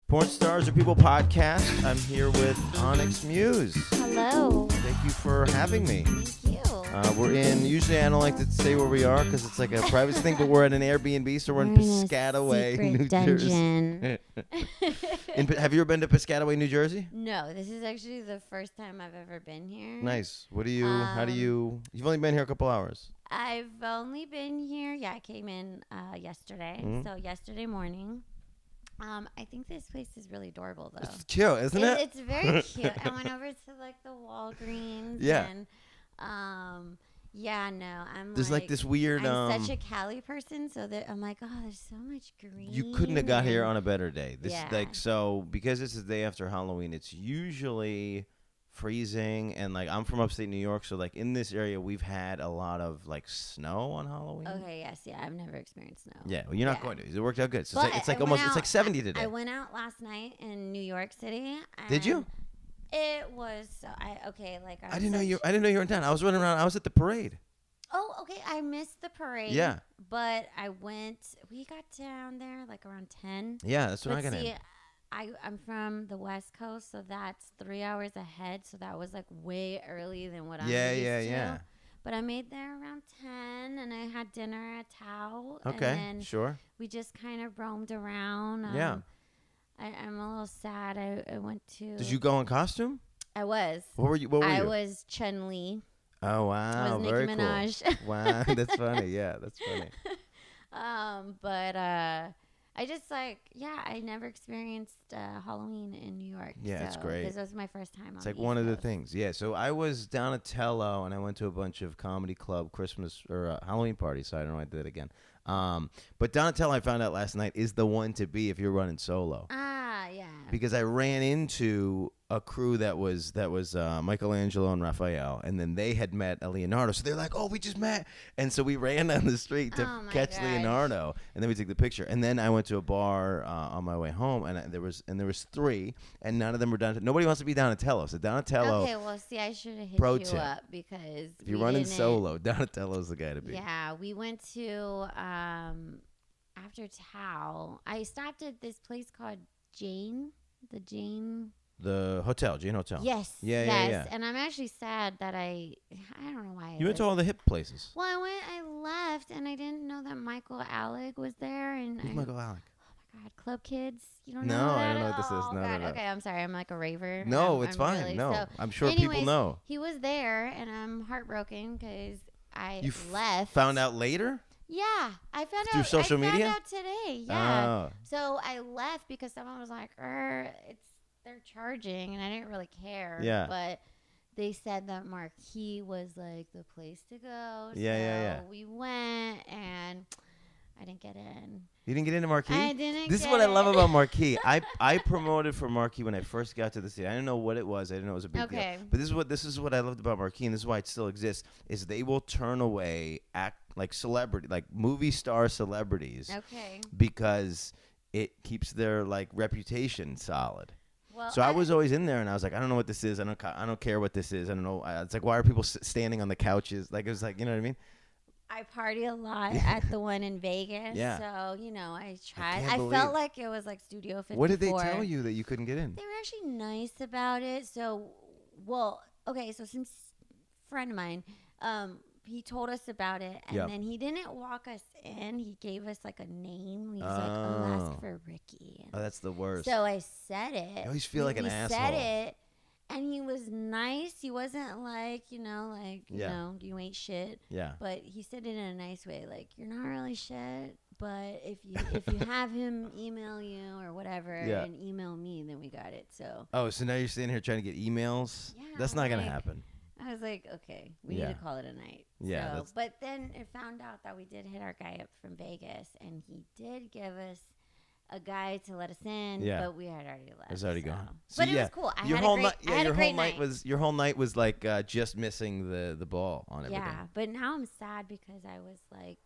Porn Stars or People Podcast. I'm here with Onyx Muse. Hello. Thank you for having me. Thank you. We're in, usually I don't like to say where we are because it's like a privacy thing, but we're at an Airbnb, so we're in Piscataway, New dungeon. Jersey. Have you ever been to Piscataway, New Jersey? No, this is actually the first time I've ever been here. Nice. You've only been here a couple hours. I've only been here, I came in yesterday, so yesterday morning. I think this place is really adorable, though. It's cute, isn't it? It's very cute. I went over to like the Walgreens. Yeah. And, There's like this weird. I'm such a Cali person, so that I'm like, oh, there's so much green. You couldn't have got here on a better day. This Yeah. because this is the day after Halloween. It's usually freezing, and like I'm from upstate New York, so like in this area we've had a lot of like snow on Halloween. Okay, yes, yeah, I've never experienced snow. Yeah, well, you're not going to. It worked out good. So But it's like I went it's out- like 70 today. I went out last night in New York City. Did you? It was I didn't know you were in town. I was running around. I was at the parade. Oh, okay. I missed the parade. Yeah. But we got down there like around 10. Yeah, that's when But I got see, in. I'm from the West Coast, so that's 3 hours ahead. So that was like way early than what I'm used to. Yeah. But I made there around 10, and I had dinner at Tao. Okay, And then sure. we just kind of roamed around. Yeah. I'm a little sad. I went to. Did you go in costume? I was. What were you? I was Chun-Li. Oh I wow, was very Nicki Minaj. cool. Wow, that's funny. Yeah, that's funny. But I just I never experienced Halloween in New York. Yeah, it's great. Because it was my first time. It's like one of the things. Yeah, so I was down at Tello, and I went to a bunch of comedy club Christmas or Halloween parties. So I don't know why I did it again. But Donatello, I found out last night, is the one to be if you're running solo. Ah, yeah. Because I ran into a crew that was Michelangelo and Raphael, and then they had met a Leonardo. So they're like, "Oh, we just met," and so we ran down the street to catch gosh. Leonardo, and then we took the picture. And then I went to a bar on my way home, and there was three, and none of them were down. Nobody wants to be Donatello, so Donatello. Okay, well, see, I should have hit Pro you tip. up because If you're running solo, Donatello's the guy to be. Yeah, we went to after Tao. I stopped at this place called Jane. The hotel, Jane Hotel. Yes. Yeah. And I'm actually sad that I don't know why. You went to all the hip places. Well, I left, and I didn't know that Michael Alec was there. And Who's Michael Alec? Oh my God, Club Kids. You don't know No, that? I don't know what this is. Oh, No, God. no. Okay, I'm sorry. I'm like a raver. No, it's I'm fine. really, No, so I'm sure anyways, people know. He was there, and I'm heartbroken because I You left. Found out later? Yeah, I found Through out social media? I found out today. Yeah. Oh. So I left because someone was like, they're charging, and I didn't really care. Yeah. But they said that Marquee was like the place to go. Yeah. So we went, and I didn't get in. You didn't get into Marquee? I didn't. This is what I love about Marquee. I promoted for Marquee when I first got to the city. I didn't know what it was. I didn't know it was a big deal. But this is what I loved about Marquee, and this is why it still exists. Is they will turn away movie star celebrities. Okay. Because it keeps their like reputation solid. Well, So I was always in there, and I was like, I don't know what this is. I don't care what this is. I don't know. It's like, why are people standing on the couches? Like, it was like, you know what I mean? I party a lot at the one in Vegas. Yeah. So, I tried. can't I believe felt it. like it was like Studio 54. What did they tell you that you couldn't get in? They were actually nice about it. So, so since a friend of mine, he told us about it, and then he didn't walk us in. He gave us like a name. He was like, ask for Ricky. Oh, that's the worst. So I said it. I always feel like an asshole. He said it, and he was nice. He wasn't like, you ain't shit. Yeah. But he said it in a nice way, like, you're not really shit, but if you have him email you or whatever and email me, then we got it. So. Oh, so now you're sitting here trying to get emails? Yeah. That's not going to happen. I was like, okay, we need to call it a night. Yeah. So, but then it found out that we did hit our guy up from Vegas, and he did give us a guy to let us in, but we had already left. It was already gone. So, but it was cool. Your whole night was like just missing the ball on everything. Yeah, but now I'm sad because I was like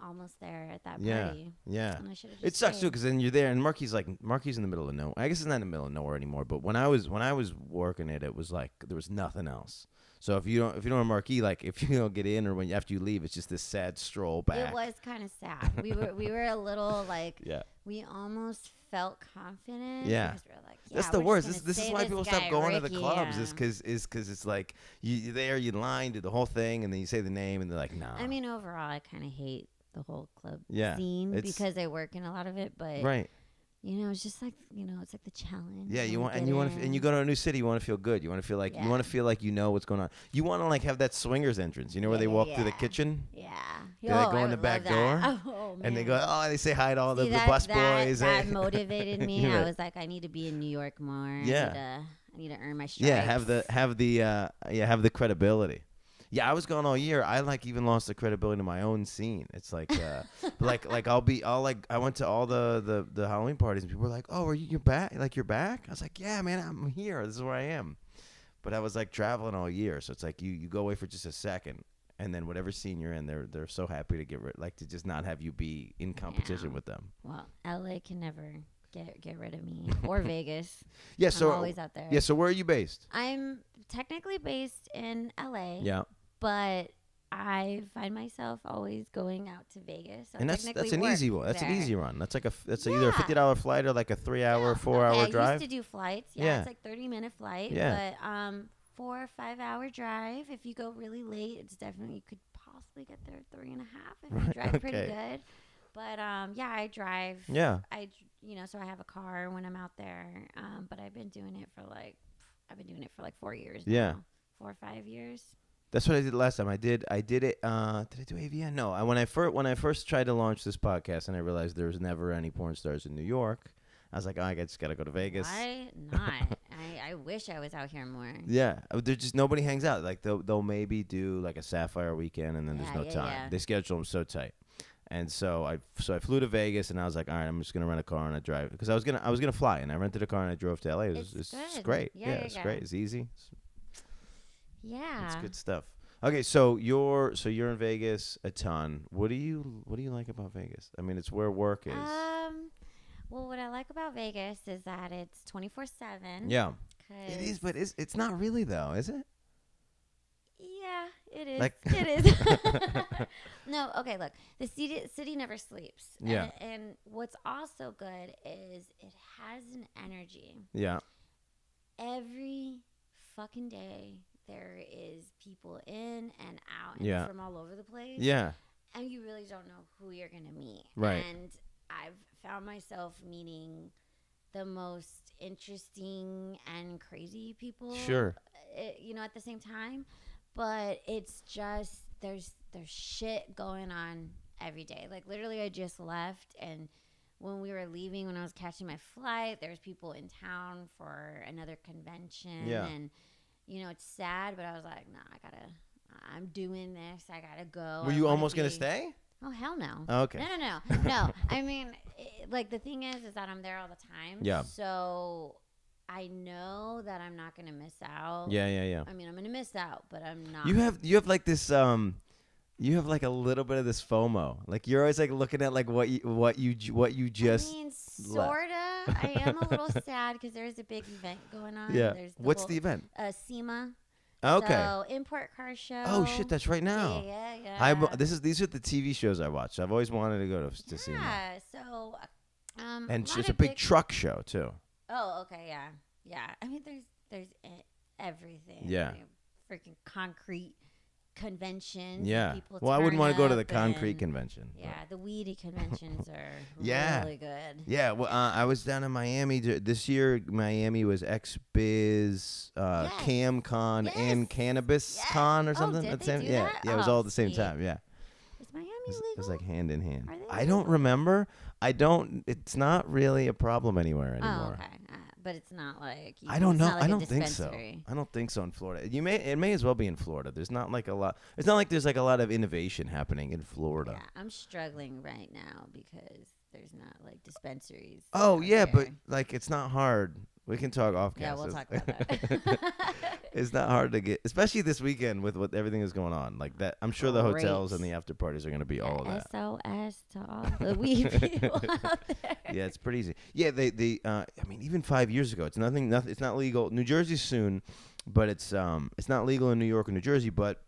almost there at that party. Yeah. And I should've just It sucks stayed. too because then you're there and Marquee's in the middle of nowhere. I guess it's not in the middle of nowhere anymore. But when I was working it was like there was nothing else. So if you don't have Marquee, like if you don't get in or after you leave, it's just this sad stroll back. It was kind of sad. We were a little like we almost felt confident. Yeah. Because we're like, that's the worst. This is why people stop going to the clubs. Is because it's like you there, you line, do the whole thing, and then you say the name, and they're like, nah. I mean, overall, I kind of hate the whole club scene because I work in a lot of it. But it's just like it's like the challenge. Yeah, you want and you go to a new city, you want to feel good. You want to feel like you know what's going on. You want to like have that swingers entrance. You know where they walk through the kitchen. Yeah. They go in the back door. Oh, man. And they go, they say hi to all the bus boys. That motivated me. I was like, I need to be in New York more. Yeah. I need to earn my stripes. Yeah, have the credibility. Yeah, I was gone all year. I like even lost the credibility to my own scene. It's like, I went to all the Halloween parties and people were like, "Oh, you're back? Like you're back?" I was like, "Yeah, man, I'm here. This is where I am." But I was like traveling all year, so it's like you go away for just a second, and then whatever scene you're in, they're so happy to to just not have you be in competition with them. Well, LA can never get rid of me, or Vegas. Yeah, so I'm always out there. Yeah, so where are you based? I'm technically based in LA. Yeah. But I find myself always going out to Vegas. So and that's an easy one. That's an easy run. That's like either a $50 flight or like a 3-hour, 4-hour drive. I used to do flights. Yeah, it's like 30-minute flight. Yeah. But 4 or 5 hour drive. If you go really late, it's definitely you could possibly get there 3.5 if you drive pretty good. But I drive. Yeah. So I have a car when I'm out there. But I've been doing it for like 4 years. Yeah. Now. 4 or 5 years. That's what I did last time. I did it. Did I do AVN? No. When I first tried to launch this podcast and I realized there was never any porn stars in New York, I was like, I just gotta go to Vegas. Why not? I wish I was out here more. Yeah, there's just nobody hangs out. Like they'll maybe do like a Sapphire weekend and then there's no time. Yeah. They schedule them so tight. And so I flew to Vegas and I was like, all right, I'm just gonna rent a car and I drive because I was gonna fly and I rented a car and I drove to LA. It's great. Yeah, it's great. It's easy. Yeah, it's good stuff. Okay, so you're in Vegas a ton. What do you like about Vegas? I mean, it's where work is. Well, what I like about Vegas is that it's 24/7. Yeah, it is, but it's not really though, is it? Yeah, it is. It is. No, okay. Look, the city never sleeps. Yeah. And what's also good is it has an energy. Yeah. Every fucking day. There is people in and out and from all over the place. Yeah. And you really don't know who you're going to meet. Right. And I've found myself meeting the most interesting and crazy people. Sure. At the same time. But it's just, there's shit going on every day. Like, literally, I just left. And when we were leaving, when I was catching my flight, there was people in town for another convention. Yeah. And it's sad, but I was like, nah, I'm doing this. I gotta go. Were you almost going to stay? Oh, hell no. Oh, okay. No. I mean, the thing is that I'm there all the time. Yeah. So I know that I'm not going to miss out. Yeah. I mean, I'm going to miss out, but I'm not. You have like this, you have like a little bit of this FOMO. Like you're always like looking at like what you just. I mean, sorta. I am a little sad because there's a big event going on. Yeah. What's the event? SEMA. Okay. So import car show. Oh shit, that's right now. Yeah. These are the TV shows I watch. I've always wanted to go to SEMA. Yeah. So. And it's a big truck show too. Oh, okay, yeah. I mean, there's everything. Yeah. Freaking concrete conventions. Yeah. Well, I wouldn't want to go to the concrete convention. Yeah, the weedy conventions are really good. Yeah. Well, I was down in Miami this year. Miami was XBiz, CamCon, and Cannabis Con or something. Did they do that? Yeah. It was all at the same time. Yeah. Is Miami legal? It was like hand in hand. I don't remember. It's not really a problem anywhere anymore. Oh, okay. But it's not like I don't know. Like I don't think so. I don't think so in Florida. It may as well be in Florida. There's not like a lot. It's not like there's like a lot of innovation happening in Florida. Yeah, I'm struggling right now because there's not like dispensaries. Oh yeah, but like it's not hard. We can talk off camera. Yeah, we'll talk about that. It's not hard to get, especially this weekend with what everything is going on. Like that, I'm sure the hotels and the after parties are going to be all of that. SOS to all the weed people out there. Yeah, it's pretty easy. Yeah, I mean, even 5 years ago, it's nothing. It's not legal. New Jersey's soon, but it's not legal in New York or New Jersey. But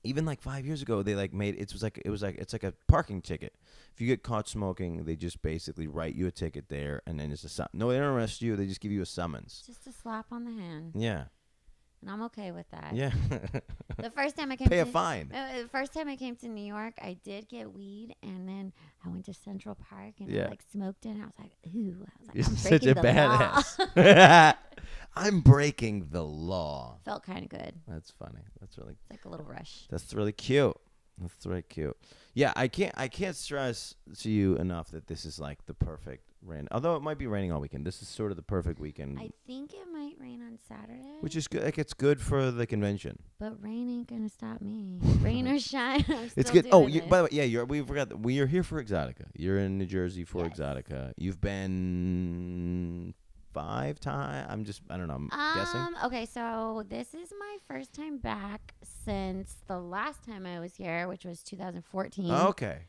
even like 5 years ago, they like made it's like a parking ticket. If you get caught smoking, they just basically write you a ticket there, and then it's no, they don't arrest you. They just give you a summons. Just a slap on the hand. Yeah. And I'm okay with that. Yeah. The first time I came pay a fine. The first time I came to New York, I did get weed, and then I went to Central Park and I like smoked it. And I was like, ooh, You're I'm such a breaking the badass. I'm breaking the law. Felt kind of good. That's funny. It's like a little rush. That's really cute. That's really cute. Yeah, I can't stress to you enough that this is like the perfect rain. Although it might be raining all weekend, this is sort of the perfect weekend. I think it might rain on Saturday. Which is good. Like, it's good for the convention. But rain ain't gonna stop me. Rain or shine, I'm it's still good. Oh, doing by the way, we forgot that we are here for Exxxotica. You're in New Jersey for yes. Exxxotica. You've been 5 times. I don't know. I'm guessing. Okay, so this is my first time back since the last time I was here, which was 2014. Okay.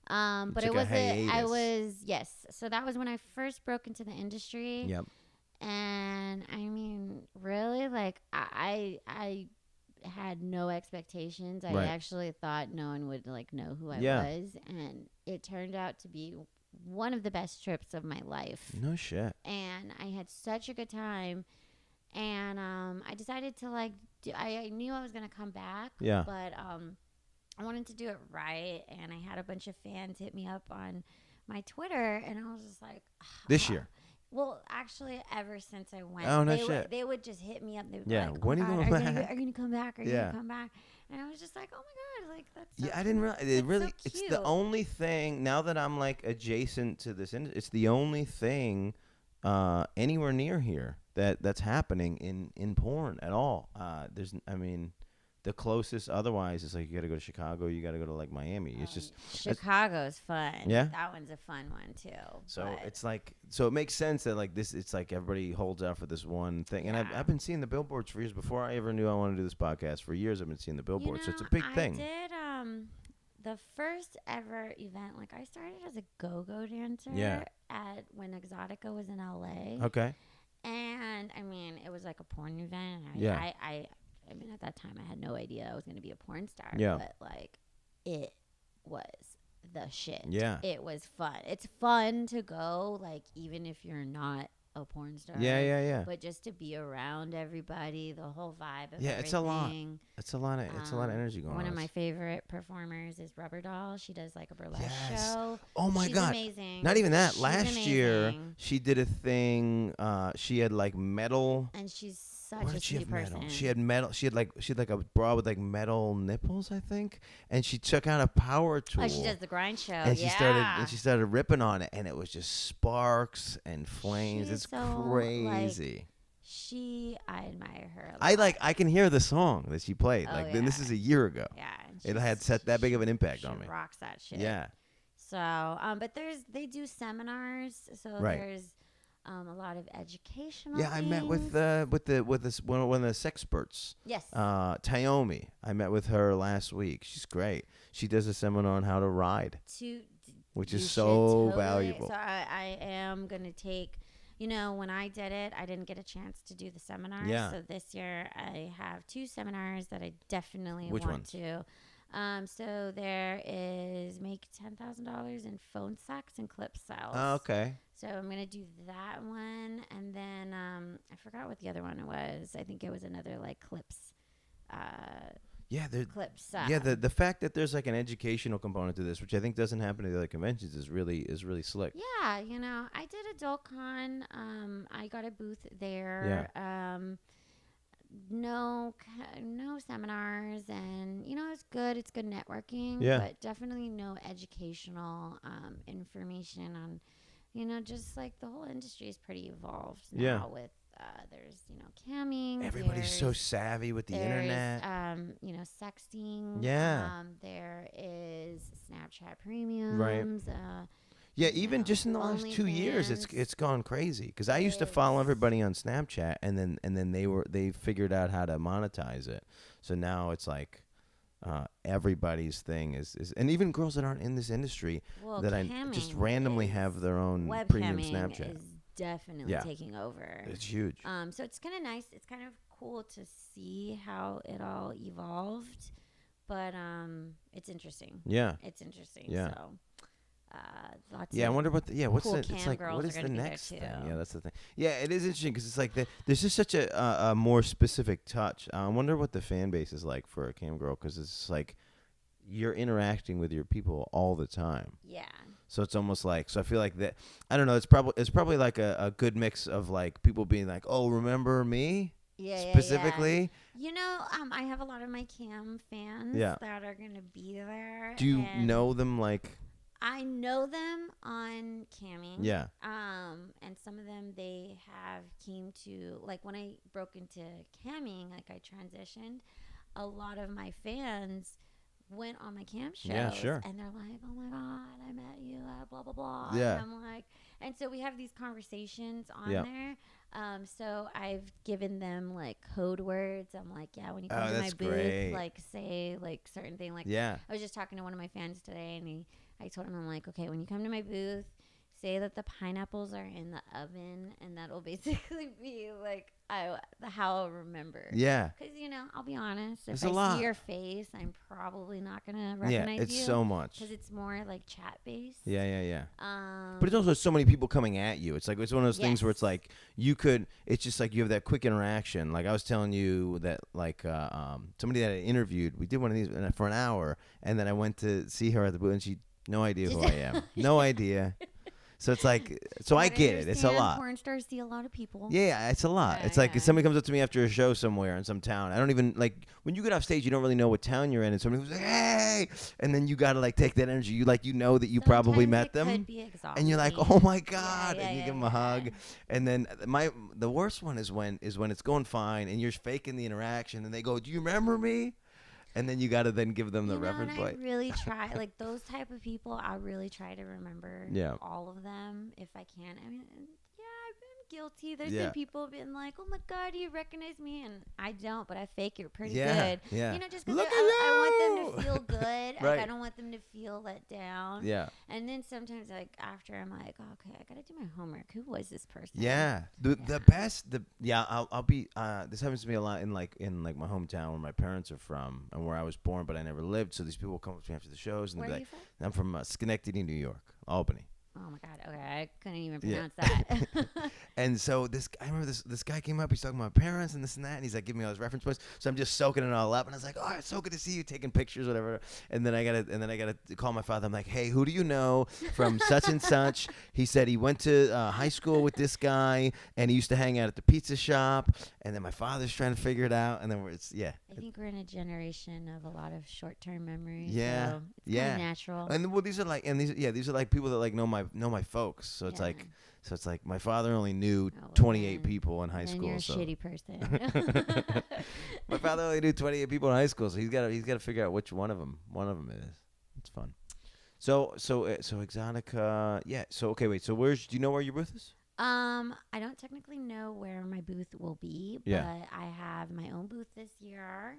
But it was yes. So that was when I first broke into the industry. Yep. And I mean, really, like I had no expectations. I actually thought no one would like know who I was, and it turned out to be one of the best trips of my life. No shit. And I had such a good time, and I decided to like I knew I was gonna come back. Yeah. But I wanted to do it right, and I had a bunch of fans hit me up on my Twitter, and I was just like, this year. Well, actually, ever since I went, they would just hit me up. They would be like, when are you going back? Are you gonna come back? Are you gonna come back? And I was just like, oh my god, like that's so I didn't realize it really. So it's the only thing now that I'm like adjacent to this industry. It's the only thing anywhere near here that's happening in porn at all. The closest otherwise is like you got to go to Chicago, you got to go to like Miami. It's just Chicago's fun. Yeah, that one's a fun one too. So it's like it makes sense that like this. It's like everybody holds out for this one thing, and I've been seeing the billboards for years before I ever knew I wanted to do this podcast. For years, I've been seeing the billboards, so it's a big thing. I did the first ever event. Like I started as a go-go dancer when Exxxotica was in LA. Okay. And I mean, it was like a porn event. I mean, at that time, I had no idea I was going to be a porn star. Yeah. But, like, it was the shit. Yeah. It was fun. It's fun to go, like, even if you're not a porn star. Yeah. But just to be around everybody, the whole vibe of everything. Yeah, it's a lot. It's a lot of energy going on. One of my favorite performers is Rubber Doll. She does, like, a burlesque show. Oh, my God. She's amazing. Not even that. Last year, she did a thing. She had, like, metal. And she's such a sweet person. Metal? She had metal. She had like a bra with like metal nipples, I think. And she took out a power tool. Oh, she does the grind show. And she started ripping on it, and it was just sparks and flames. It's crazy. I admire her a lot. I can hear the song that she played. Then this is a year ago. Yeah. It had set that big of an impact on me. She rocks that shit. Yeah. So, but they do seminars. So there's a lot of educational. Yeah, I met with one of the sexperts. Yes. Taomi. I met with her last week. She's great. She does a seminar on how to ride, which is so valuable. So I am gonna take. When I did it, I didn't get a chance to do the seminars. Yeah. So this year I have 2 seminars that I definitely Which want ones? to. So there is make $10,000 in phone sex and clip sales. Oh, okay. So I'm going to do that one. And then I forgot what the other one was. I think it was another like clips. Clips. The fact that there's like an educational component to this, which I think doesn't happen at the other conventions, is really slick. Yeah, I did Adult Con. I got a booth there. Yeah. No seminars, and it's good. It's good networking. Yeah. But definitely no educational information on, just like the whole industry is pretty evolved now with. There's, camming. Everybody's so savvy with the internet. Sexting. Yeah. There is Snapchat premiums. Right. Even just in the last 2 years, it's gone crazy. Because I used to follow everybody on Snapchat, and then they figured out how to monetize it. So now it's like everybody's thing is, and even girls that aren't in this industry that I just randomly have their own premium Snapchat. Is definitely taking over. It's huge. So it's kind of nice. It's kind of cool to see how it all evolved. but it's interesting. Yeah. It's interesting. Yeah. So, lots. Yeah, I wonder what. What's cool the? It's like what is the be next thing? there, too. Yeah, that's the thing. Yeah, it is interesting because it's like there's just such a more specific touch. I wonder what the fan base is like for a cam girl because it's like you're interacting with your people all the time. Yeah. So it's almost like I feel like that. I don't know. It's probably like a good mix of like people being like, oh, remember me? Yeah, specifically. Yeah. You know, I have a lot of my cam fans that are gonna be there. Do you know them like? I know them on camming. Yeah. And some of them they have came to like when I broke into camming, like I transitioned. A lot of my fans went on my cam shows. Yeah, sure. And they're like, "Oh my God, I met you at blah blah blah." Yeah. And I'm like, and so we have these conversations on there. So I've given them like code words. I'm like, yeah, when you come to my booth, like say like certain thing. Like, I was just talking to one of my fans today, and I told him, I'm like, okay, when you come to my booth, say that the pineapples are in the oven, and that'll basically be like how I'll remember. Yeah. Because, you know, I'll be honest. It's if I see your face, I'm probably not going to recognize you. Yeah, it's so much. Because it's more like chat-based. Yeah. But it's also so many people coming at you. It's like it's one of those things where it's like it's just like you have that quick interaction. Like I was telling you that like somebody that I interviewed, we did one of these for an hour, and then I went to see her at the booth, and she no idea who I am. No idea. So it's like, I get it. It's a lot. Porn stars see a lot of people. Yeah, it's a lot. It's like if somebody comes up to me after a show somewhere in some town. I don't even like when you get off stage, you don't really know what town you're in, and somebody who's like, "Hey," and then you gotta like take that energy. You know that you probably met them, could be exhausting. And you're like, "Oh my God," and you give them a hug, and then the worst one is when it's going fine, and you're faking the interaction, and they go, "Do you remember me?" And then you got to then give them the reference point. I really try, like those type of people, I really try to remember all of them if I can. I mean, I've been guilty. There's been people been like, oh my God, you recognize me? And I don't, but I fake it pretty good. Yeah. You know, just because I want them to feel good. Right. Like, I don't want them to feel let down. Yeah. And then sometimes, like, after I'm like, oh, okay, I got to do my homework. Who was this person? Yeah. The best, I'll be, this happens to me a lot in my hometown where my parents are from and where I was born, but I never lived. So these people come up to me after the shows and Where they're are like, you from? I'm from Schenectady, New York, Albany. Oh my God. Okay, I couldn't even pronounce that. And so I remember this guy came up. He's talking about my parents and this and that, and he's like giving me all his reference points. So I'm just soaking it all up, and I was like, "Oh, it's so good to see you taking pictures, whatever." And then I gotta call my father. I'm like, "Hey, who do you know from such and such?" He said he went to high school with this guy, and he used to hang out at the pizza shop. And then my father's trying to figure it out, and then I think we're in a generation of a lot of short-term memories. Yeah, so it's kind of natural. And well, these are like people that like know my folks. So it's like my father only knew 28 people in high school. You're a so. shitty person. My father only knew 28 people in high school, so he's got to figure out which one of them it is. It's fun. So Exxxotica, yeah. So okay, wait. So do you know where your booth is? I don't technically know where my booth will be, but I have my own booth this year.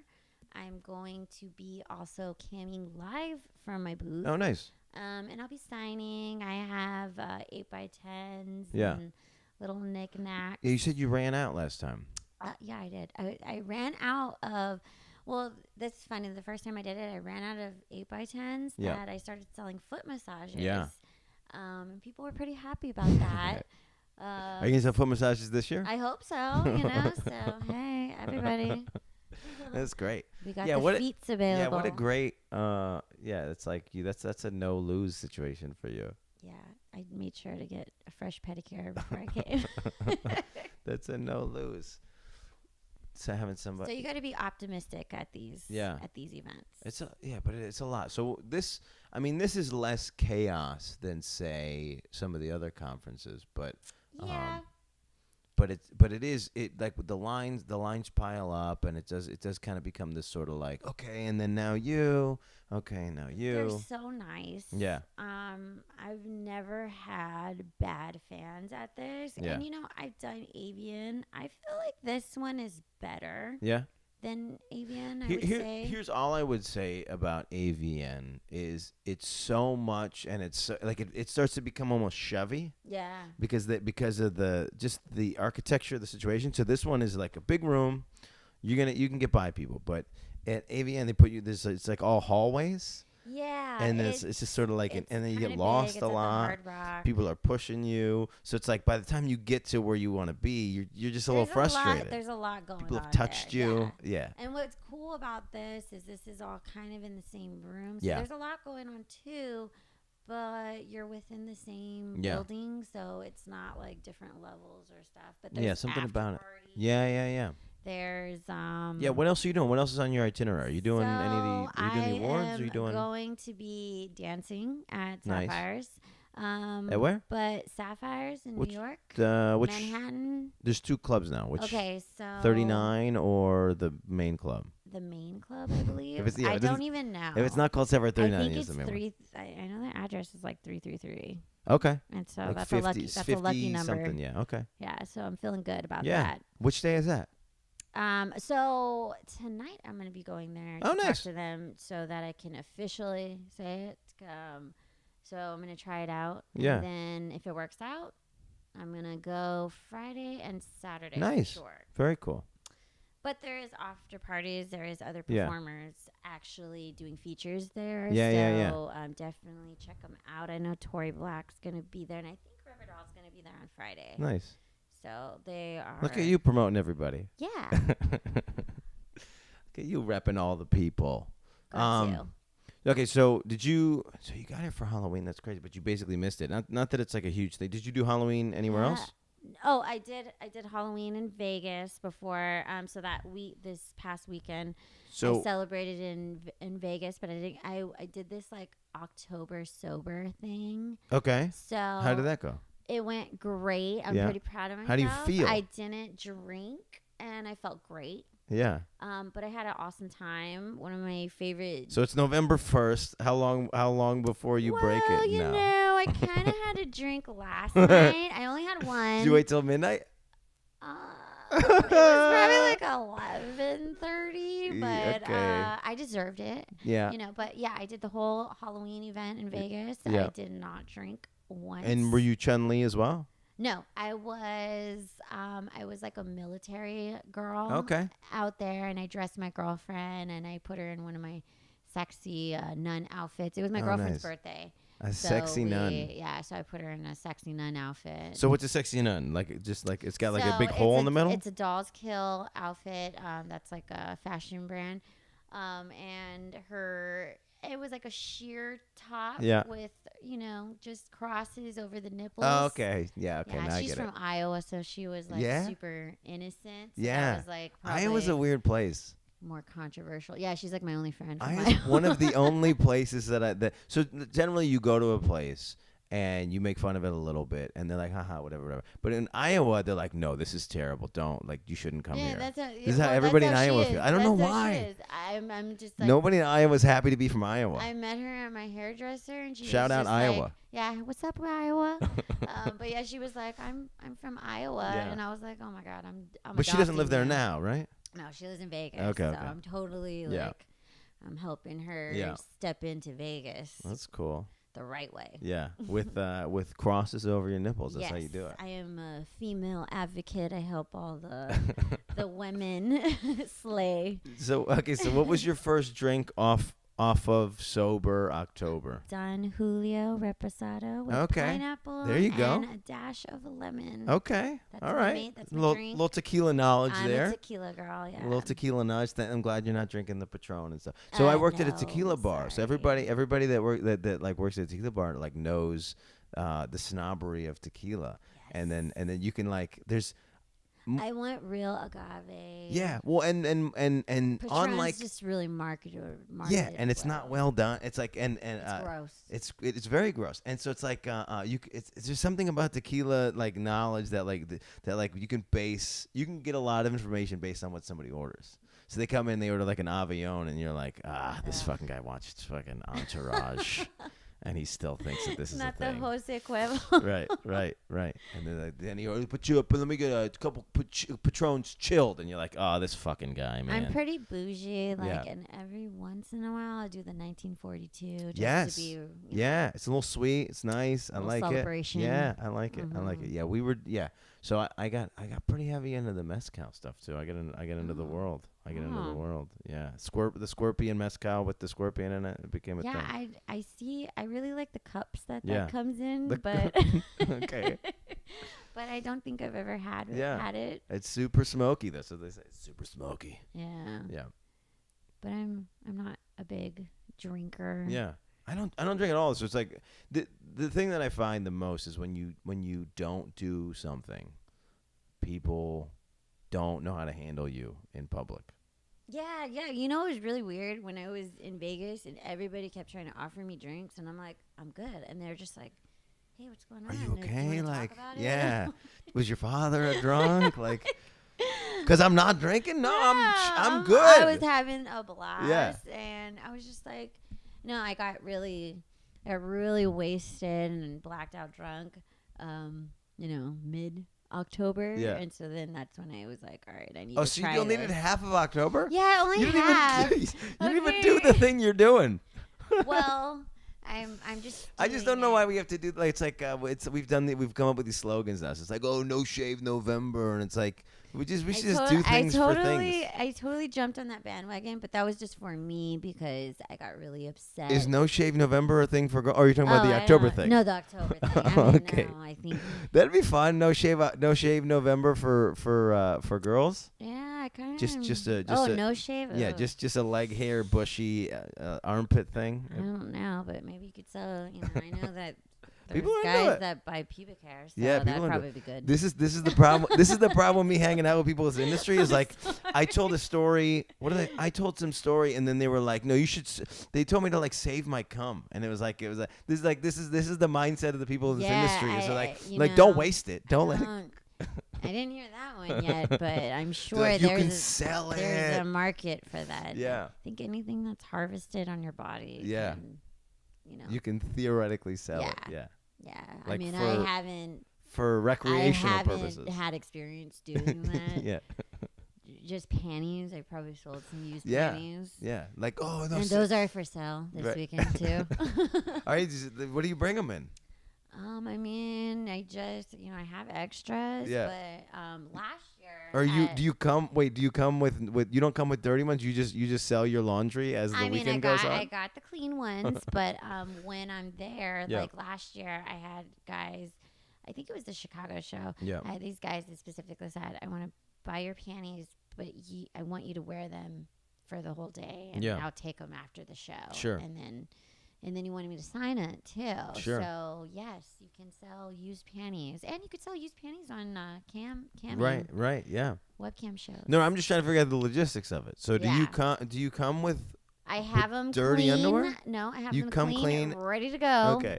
I'm going to be also camming live from my booth. Oh, nice. And I'll be signing. I have 8x10s and little knickknacks. Yeah, you said you ran out last time. Yeah, I did. I ran out of, well, that's funny. The first time I did it, I ran out of 8x10s that I started selling foot massages. Yeah. And people were pretty happy about that. Are you going to sell foot massages this year? I hope so, So, hey, everybody. That's great. We got the feets available. Yeah, what a great, it's like that's a no-lose situation for you. Yeah, I made sure to get a fresh pedicure before I came. That's a no-lose. So having somebody. So you got to be optimistic at these events. But it's a lot. So this is less chaos than say some of the other conferences, but but it is like the lines pile up, and it does kind of become this sort of like, okay, and then now you. They're so nice. Yeah. I've never had bad fans at this. Yeah. And I've done Avian. I feel like this one is better. Yeah. Than Avian, I would say. Here's all I would say about Avian is it's so much, and it's like it starts to become almost Chevy. Yeah. Because of the architecture of the situation. So this one is like a big room. You can get by people, but at AVN they put you it's like all hallways. Yeah, and then it's just sort of like, and then you get lost a lot. People are pushing you, so it's like by the time you get to where you want to be, you're just a little frustrated. There's a lot going on. People have touched you. Yeah. And what's cool about this is all kind of in the same room. So there's a lot going on too, but you're within the same building, so it's not like different levels or stuff. But there's something about it. Parties. Yeah. There's what else are you doing? What else is on your itinerary? Are you doing any of the? Are you doing the awards? Are you doing? Going to be dancing at Sapphires. At where? But Sapphires in New York. Which Manhattan. There's 2 clubs now. Which? Okay, so 39 or the main club. The main club, I believe. I don't even know. If it's not called Sapphire 39, I think it's 3. I know the address is like 333. Okay. And so like that's 50, a lucky number. Something, yeah. Okay. Yeah, so I'm feeling good about that. Which day is that? So tonight I'm going to be going there to talk to them so that I can officially say it. So I'm going to try it out. Yeah. And then if it works out, I'm going to go Friday and Saturday. Nice. For sure. Very cool. But there is after parties. There is other performers actually doing features there. So definitely check them out. I know Tori Black's going to be there, and I think Riverdale's going to be there on Friday. Nice. So they are. Look at you promoting everybody. Yeah. Look at you repping all the people. Got to. Okay, so did you? So you got here for Halloween. That's crazy, but you basically missed it. Not that it's like a huge thing. Did you do Halloween anywhere else? Oh, I did Halloween in Vegas before. So this past weekend, I celebrated in Vegas, but I did this like October sober thing. Okay. So how did that go? It went great. I'm pretty proud of myself. How do you feel? I didn't drink, and I felt great. Yeah. But I had an awesome time. One of my favorite. So it's November 1st. How long before you break it? You know, I kind of had a drink last night. I only had one. Did you wait till midnight? It was probably like 11:30, but I deserved it. Yeah. You know, but yeah, I did the whole Halloween event in Vegas. Yeah. I did not drink once. And were you Chun-Li as well? No, I was like a military girl out there, and I dressed my girlfriend, and I put her in one of my sexy nun outfits. It was my girlfriend's birthday. Sexy nun. Yeah, so I put her in a sexy nun outfit. So what's a sexy nun? Like it's got like a big hole in the middle? It's a Doll's Kill outfit. That's like a fashion brand. And it was like a sheer top with, just crosses over the nipples. Oh, okay. Yeah, okay. Yeah, now I get it. she's from Iowa, so she was like super innocent. So yeah. That was like Iowa's a weird place. More controversial. Yeah, she's like my only friend. Iowa's one of the only places so generally you go to a place and you make fun of it a little bit, and they're like, haha, whatever. But in Iowa, they're like, no, this is terrible. Don't, like, you shouldn't come here. This is how everybody in Iowa feels. I don't know why. I'm just like, nobody in Iowa is happy to be from Iowa. I met her at my hairdresser, and she shout was out just Iowa. Like, yeah, what's up, Iowa? But yeah, she was like, I'm from Iowa, and I was like, oh my god, I'm. But she doesn't live there now, right? No, she lives in Vegas. Okay. I'm totally like, I'm helping her step into Vegas. That's cool. The right way. Yeah, with crosses over your nipples. That's how you do it. I am a female advocate. I help all the women slay. So what was your first drink off of sober October? Don Julio Reposado with pineapple. There you go. And a dash of lemon. Okay. That's all right. That's my drink. Little tequila knowledge there. I'm a tequila girl, yeah. A little tequila knowledge. I'm glad you're not drinking the Patron and stuff. So I worked at a tequila bar. So everybody that works at a tequila bar like knows the snobbery of tequila. Yes. And then you can there's I want real agave. Yeah, well, and Patron's unlike just really marketed. Yeah, and it's not well done. It's like it's gross. It's very gross, and so it's like it's there's something about tequila like knowledge that you can get a lot of information based on what somebody orders. So they come in, they order like an Avion, and you're like, this fucking guy watched fucking Entourage. And he still thinks that this is not a thing. Not the Jose Cuervo. Right. And then he put you up, let me get a couple Patrons chilled. And you're like, oh, this fucking guy, man. I'm pretty bougie. And every once in a while, I do the 1942. Just to be, it's a little sweet. It's nice. I like celebration. it. Yeah, I like it. I like it. Yeah, So I got pretty heavy into the mezcal stuff too. I get into the world. Yeah, the scorpion mezcal with the scorpion in it. It became a thing. Yeah, I see. I really like the cups that comes in, but okay. But I don't think I've ever had it. It's super smoky. That's what they say. It's super smoky. Yeah. Yeah. But I'm not a big drinker. Yeah. I don't drink at all. So it's like the thing that I find the most is when you don't do something, people don't know how to handle you in public. Yeah. You know, it was really weird when I was in Vegas and everybody kept trying to offer me drinks, and I'm like, I'm good, and they're just like, hey, what's going on? Are you okay? You like, talk about yeah. Was your father a drunk? Like, because I'm not drinking. No, yeah, I'm good. I was having a blast. Yeah. And I was just like, no, I got really wasted and blacked out drunk, mid-October. Yeah. And so then that's when I was like, all right, I need to try you only did half of October? Yeah, only half. You didn't even do the thing you're doing. Well, I'm just. I just don't know why we have to do. Like, it's like we've come up with these slogans now. So it's like, oh, no shave November, and it's like we should just do things for things. I totally jumped on that bandwagon, but that was just for me because I got really upset. Is no shave November a thing for? Or are you talking about the October thing? No, the October thing. Okay. No, I think that'd be fun. No shave November for girls. Yeah, I kind of just no shave. Yeah, just a leg hair bushy armpit thing. I don't know, but maybe you could sell. I know that. There's people guys that buy pubic hair, so that'd probably be good. This is the problem. This is the problem with me hanging out with people in this industry is like, I told a story. I told some story, and then they were like, "No, you should." They told me to like save my cum, and it was like this is the mindset of the people in this industry. So don't waste it. Don't let it. I didn't hear that one yet, but I'm sure there's a market for that. Yeah. I think anything that's harvested on your body. Yeah. You can theoretically sell it. Yeah. Yeah, like I haven't for recreational purposes. I haven't had experience doing that. Yeah, just panties. I probably sold some used panties. Yeah, like those are for sale this weekend too. All right, what do you bring them in? I just I have extras. Yeah. But last year. Or do you come with you don't come with dirty ones? You just sell your laundry as the weekend goes on? I got the clean ones, but when I'm there, like last year, I had guys. I think it was the Chicago show. Yeah. I had these guys that specifically said, "I want to buy your panties, but I want you to wear them for the whole day, and I'll take them after the show." Sure. And then you wanted me to sign it too. Sure. So yes, you can sell used panties, and you could sell used panties on cam. Right, yeah. Webcam shows. No, I'm just trying to figure out the logistics of it. So do you come with? I have them dirty clean. Underwear. No, I have you them come clean, ready to go. Okay.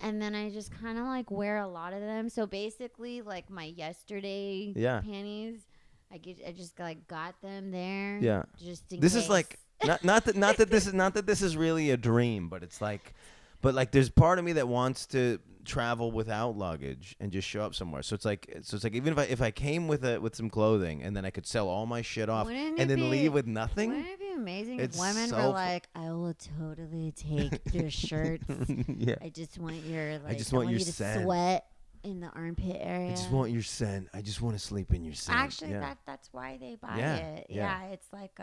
And then I just kind of like wear a lot of them. So basically, like my yesterday panties, I just like got them there. Yeah. Just in this case. is like. Not that this is really a dream, but it's like, there's part of me that wants to travel without luggage and just show up somewhere. So it's like even if I came with some clothing and then I could sell all my shit off and then leave with nothing. Wouldn't it be amazing if women were like, I will totally take your shirts. Yeah. I just want your I just want your you scent. to sweat in the armpit area. I just want your scent. I just want to sleep in your scent. Actually, that's why they buy it. Yeah, it's like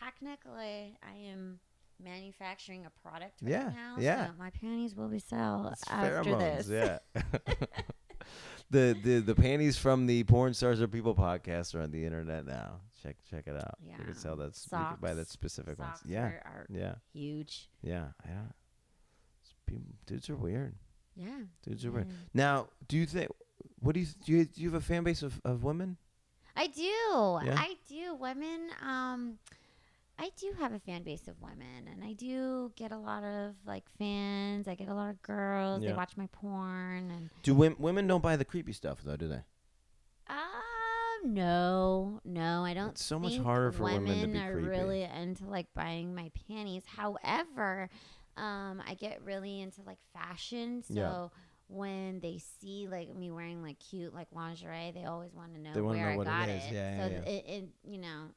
technically I am manufacturing a product right now. Yeah. So my panties will be sold it's after pheromones, this. Yeah. the panties from the Porn Stars or People podcast are on the internet now. Check it out. Yeah. You can sell that. Socks, you can buy that specific ones. Yeah. Are huge. Yeah. Dudes are weird. Yeah. Dudes are weird. Now, do you think? Do you have a fan base of women? I do. Yeah? I do. Women. I do have a fan base of women, and I do get a lot of like fans. I get a lot of girls. Yeah. They watch my porn. And do women don't buy the creepy stuff though? Do they? No, I don't. It's so much harder for women to be are creepy. Really into like buying my panties. However, I get really into like fashion. So when they see like me wearing like cute like lingerie, they always want to know where I got it. Yeah, so it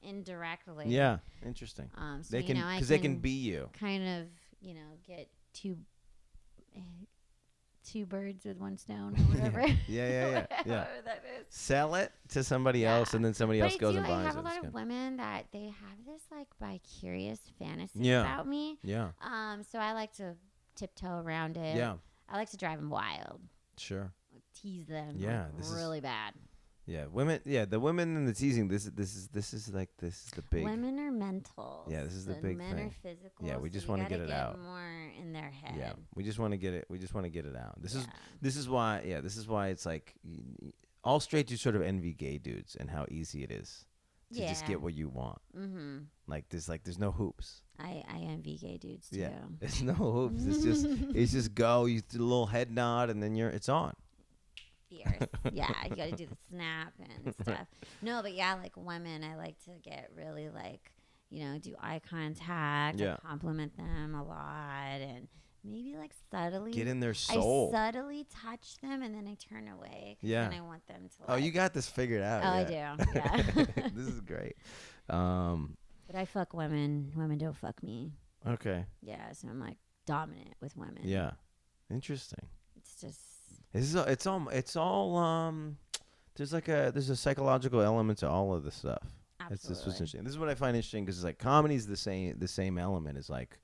indirectly. Yeah, interesting. So they can because they can be you. Kind of get two birds with one stone or whatever. Yeah. Whatever that is. Sell it to somebody else, and then somebody else goes and buys it. I have a lot of women that they have this like vicarious fantasy about me. Yeah. So I like to tiptoe around it. Yeah. I like to drive them wild. Sure. Tease them. Yeah. Like, really bad. Yeah, women. Yeah, the women and the teasing. This is the big. Women are mental. Yeah, this is the big men thing. are physical. Yeah, we just want to get it out. More in their head. Yeah, we just want to get it. We just want to get it out. This is why. Yeah, this is why it's like all straight dudes sort of envy gay dudes and how easy it is to just get what you want. Mm-hmm. There's no hoops. I envy gay dudes too. Yeah, there's no hoops. It's just go. You do a little head nod and then it's on. Yeah, you got to do the snap and stuff. No, but yeah, like women, I like to get really like, do eye contact, and compliment them a lot, and maybe like subtly get in their soul. I subtly touch them and then I turn away. Yeah, and I want them to. Oh, you got this figured out. Oh, yeah. I do. Yeah, this is great. But I fuck women. Women don't fuck me. Okay. Yeah, so I'm like dominant with women. Yeah, interesting. It's just. It's all there's a psychological element to all of this stuff. Absolutely. This is what's interesting. This is what I find interesting because it's like comedy's the same element as like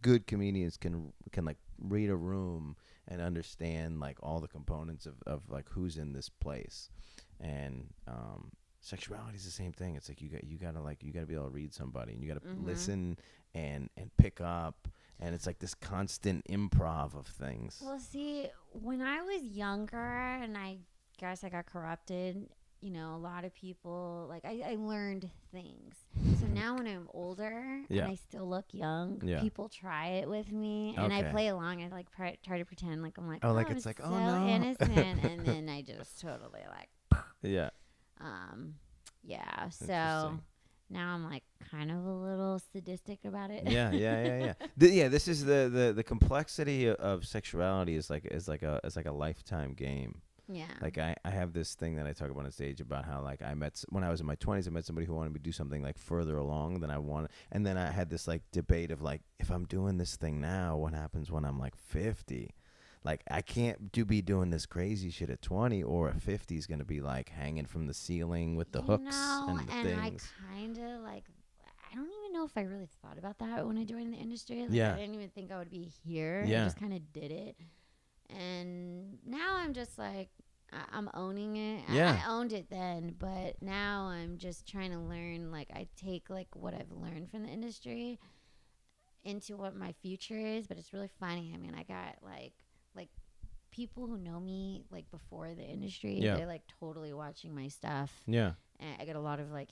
good comedians can like read a room and understand like all the components of like who's in this place, and sexuality is the same thing. It's like you gotta be able to read somebody and you gotta listen and pick up. And it's like this constant improv of things. Well, see, when I was younger and I guess I got corrupted, a lot of people, like I learned things. So now when I'm older and I still look young, people try it with me. And I play along. I like try to pretend like I'm like, it's like, so no. innocent. And then I just totally like. Yeah. Yeah. So. Now I'm like kind of a little sadistic about it. Yeah. This is the complexity of sexuality is like a lifetime game. Yeah. Like I have this thing that I talk about on stage about how like when I was in my 20s, I met somebody who wanted me to do something like further along than I wanted, and then I had this like debate of like, if I'm doing this thing now, what happens when I'm like 50? Like I can't be doing this crazy shit at 20, or at 50 is going to be like hanging from the ceiling with the hooks and the things. I kind of like, I don't even know if I really thought about that when I joined the industry. Like, I didn't even think I would be here. I just kind of did it. And now I'm just like, I'm owning it. I owned it then, but now I'm just trying to learn. Like I take like what I've learned from the industry into what my future is. But it's really funny. I mean, I got like people who know me like before the industry, they're like totally watching my stuff. Yeah. And I get a lot of like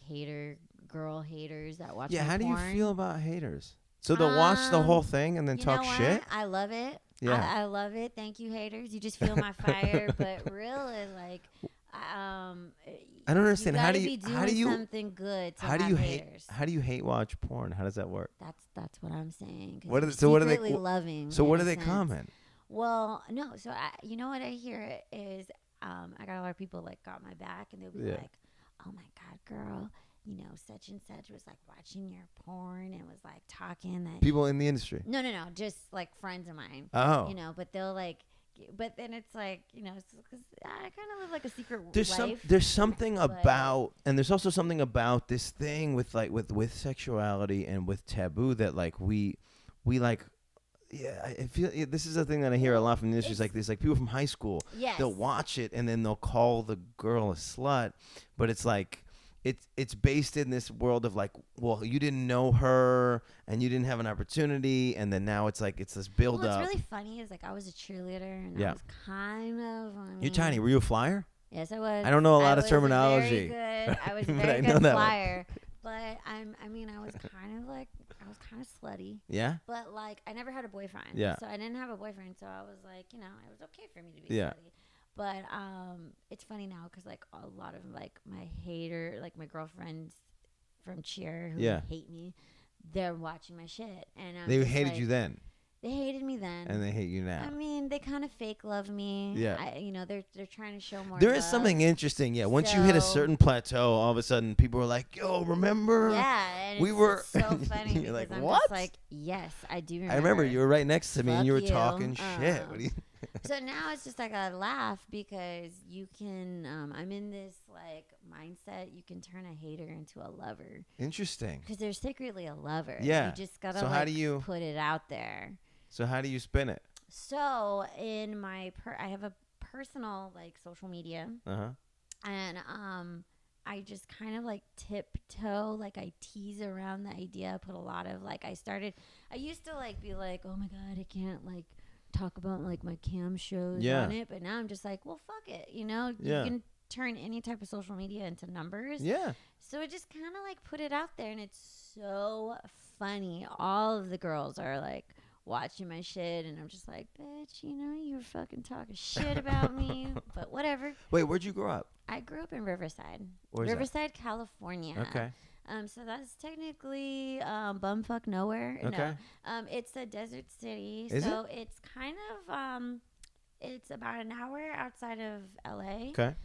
girl haters that watch my porn. How do you feel about haters? So they'll watch the whole thing and then talk shit? I love it. Yeah. I love it. Thank you, haters. You just feel my fire. But really, like, I don't understand. How do you something good to how do you haters. How do you hate watch porn? How does that work? That's what I'm saying. What are they loving? So what do they comment? Well, no. So you know what I hear is I got a lot of people like got my back and they'll be like, "Oh my God, girl, such and such was like watching your porn and was like talking that." People in the industry? No, just like friends of mine. Oh. But they'll like, but then it's like, because I kind of live like a secret life. There's something about, and there's also something about this thing with like with sexuality and with taboo that like we like. Yeah, I feel this is a thing that I hear a lot from the industry. It's like there's like people from high school. Yes. They'll watch it and then they'll call the girl a slut, but it's like it's based in this world of like, well, you didn't know her and you didn't have an opportunity, and then now it's like it's this build up. What's really funny is like I was a cheerleader and I was kind of. You're tiny. Were you a flyer? Yes, I was. I don't know a lot of terminology. I was a very good flyer. But I was kind of slutty. Yeah. But like, I never had a boyfriend. Yeah. So I didn't have a boyfriend. So I was like, it was okay for me to be slutty. But it's funny now because like a lot of like my like my girlfriends from cheer who hate me, they're watching my shit, and they hated you then. They hated me then, and they hate you now. I mean, they kind of fake love me. Yeah, they're trying to show more. There love. Is something interesting. Yeah, once you hit a certain plateau, all of a sudden people are like, "Yo, remember? Yeah, and we were." So funny. You're like, I'm what? just like, yes, I do remember. I remember you were right next to me, and you were talking shit. So now it's just like a laugh because you can. I'm in this like mindset. You can turn a hater into a lover. Interesting. Because they're secretly a lover. Yeah. You just gotta so how do you put it out there. So how do you spin it? So in my I have a personal like social media. And I just kind of like tiptoe, like I tease around the idea. I put a lot of like I used to like be like, oh my God, I can't like talk about like my cam shows on it. But now I'm just like, well, fuck it. You know, you can turn any type of social media into numbers. Yeah. So I just kind of like put it out there and it's so funny. All of the girls are like watching my shit and I'm just like, bitch, you know, you're fucking talking shit about me, but whatever. Wait, where'd you grow up? I grew up in Riverside. Where's Riverside, California. Okay. So that's technically bumfuck nowhere. Okay. No. It's a desert city. Is so it's kind of it's about an hour outside of LA. Okay.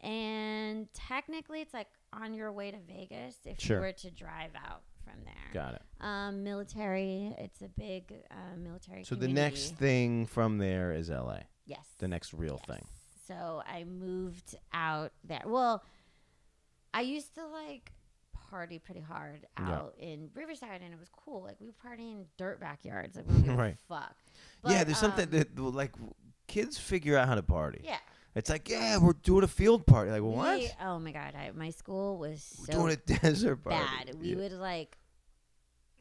And technically it's like on your way to Vegas if you were to drive out from there. Got it. Military. It's a big military So community. the next thing from there is LA. Yes. The next real thing. So I moved out there. Well, I used to like party pretty hard out in Riverside, and it was cool. Like we would party in dirt backyards. Like we don't give a fuck. But, yeah, there's something that like kids figure out how to party. Yeah. It's like, yeah, we're doing a field party. Like, what? Oh my God, my school was so doing a desert party. bad. We would like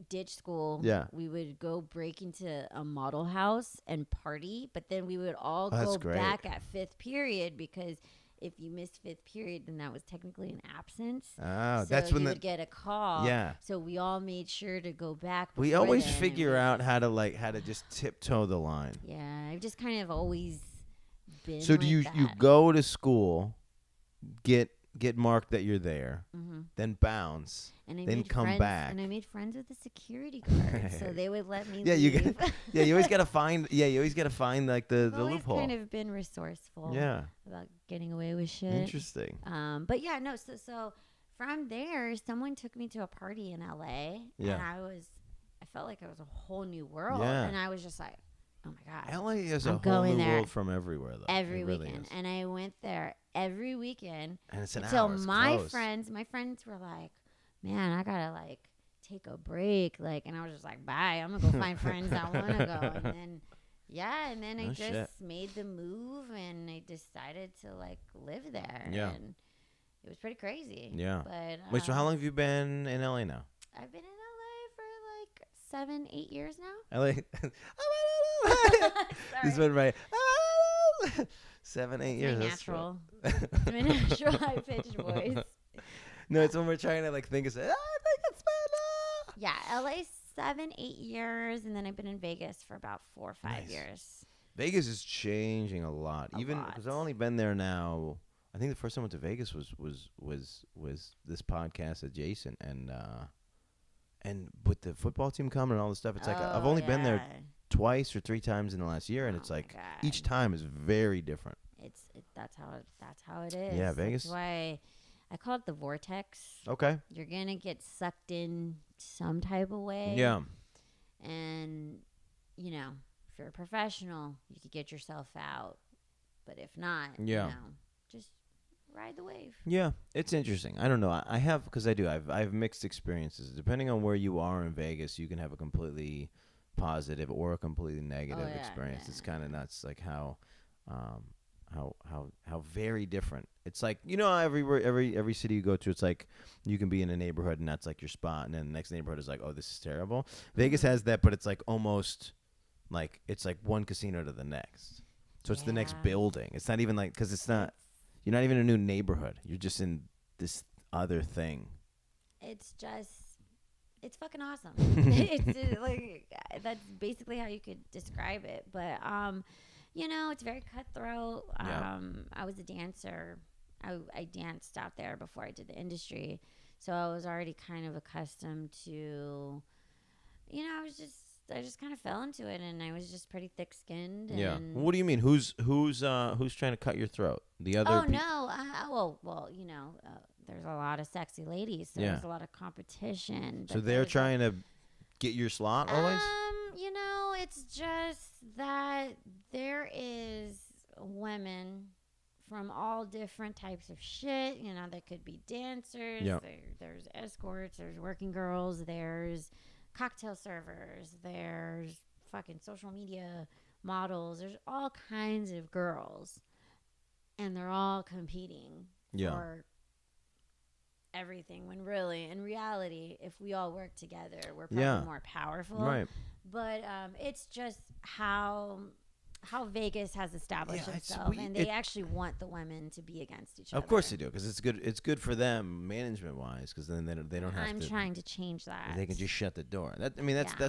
ditch school. Yeah. We would go break into a model house and party, but then we would all go great. back at fifth period because if you missed fifth period, then that was technically an absence. Oh, so that's when you would get a call. Yeah. So we all made sure to go back. We always figure out how to just tiptoe the line. Yeah, I've just kind of always been. So like do you go to school, get marked that you're there, then bounce, and then come back, and I made friends with the security guards, so they would let me. Yeah, leave. You always gotta find. Yeah, you always gotta find like the loophole. I've kind of been resourceful. Yeah. About getting away with shit. Interesting. But yeah, no. So from there, someone took me to a party in LA, and I felt like it was a whole new world, and I was just like, oh my God. LA is a whole new world from everywhere, though. Every weekend. And I went there every weekend. And it's an hour. So my friends were like, man, I gotta like take a break. Like, and I was just like, bye. I'm gonna go find friends that want to go. And then I just made the move and I decided to like live there. Yeah. And it was pretty crazy. Yeah. But wait, so how long have you been in LA now? I've been in LA for like 7-8 years now. LA. This one right. 7-8 years. My natural. It's my natural high pitched voice. No, it's when we're trying to like think of it. I think it's better. Yeah, LA 7-8 years, and then I've been in Vegas for about 4 or 5 years. Vegas is changing a lot. Even because I've only been there now. I think the first time I went to Vegas was this podcast adjacent, and with the football team coming and all this stuff. It's like I've only been there twice or 3 times in the last year, and it's like each time is very different. That's how it is. Yeah, Vegas. That's why I call it the vortex. Okay. You're gonna get sucked in some type of way. Yeah. And you know, if you're a professional, you could get yourself out. But if not, you know, just ride the wave. Yeah, it's interesting. I don't know. I have because I have mixed experiences. Depending on where you are in Vegas, you can have a completely positive or a completely negative experience. It's kind of nuts, like how very different. It's like, you know, every city you go to, it's like you can be in a neighborhood and that's like your spot, and then the next neighborhood is like, oh, this is terrible. Vegas has that, but it's like almost like it's like one casino to the next. So it's the next building. It's not even like, because it's not, you're not even in a new neighborhood. You're just in this other thing. It's fucking awesome. It's like, that's basically how you could describe it. But, you know, it's very cutthroat. I was a dancer. I danced out there before I did the industry. So I was already kind of accustomed to, you know, I just kind of fell into it, and I was just pretty thick-skinned. Yeah. What do you mean? Who's trying to cut your throat? The other? Oh no. Well, you know, there's a lot of sexy ladies, so there's a lot of competition. So they're trying to get your slot always? You know, it's just that there is women from all different types of shit. You know, there could be dancers. Yep. There's escorts. There's working girls. There's cocktail servers. There's fucking social media models. There's all kinds of girls. And they're all competing for everything. When really, in reality, if we all work together, we're probably more powerful. Right. But it's just how Vegas has established itself, and they actually want the women to be against each other. Of course they do, because it's good. It's good for them management wise, because then they don't have to. I'm trying to change that. They can just shut the door. That's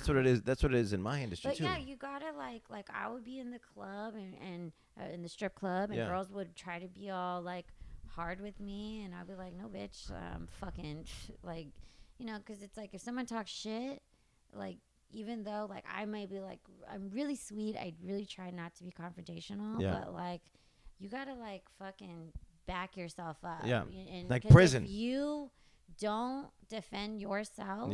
what it is. That's what it is in my industry too. But yeah, you gotta like I would be in the club and in the strip club, and girls would try to be all like hard with me, and I'd be like, no, bitch, fucking like, you know, because it's like if someone talks shit, like. Even though, like, I might be, like, I'm really sweet. I really try not to be confrontational. Yeah. But, like, you got to, like, fucking back yourself up. Yeah. And like prison. If you don't defend yourself,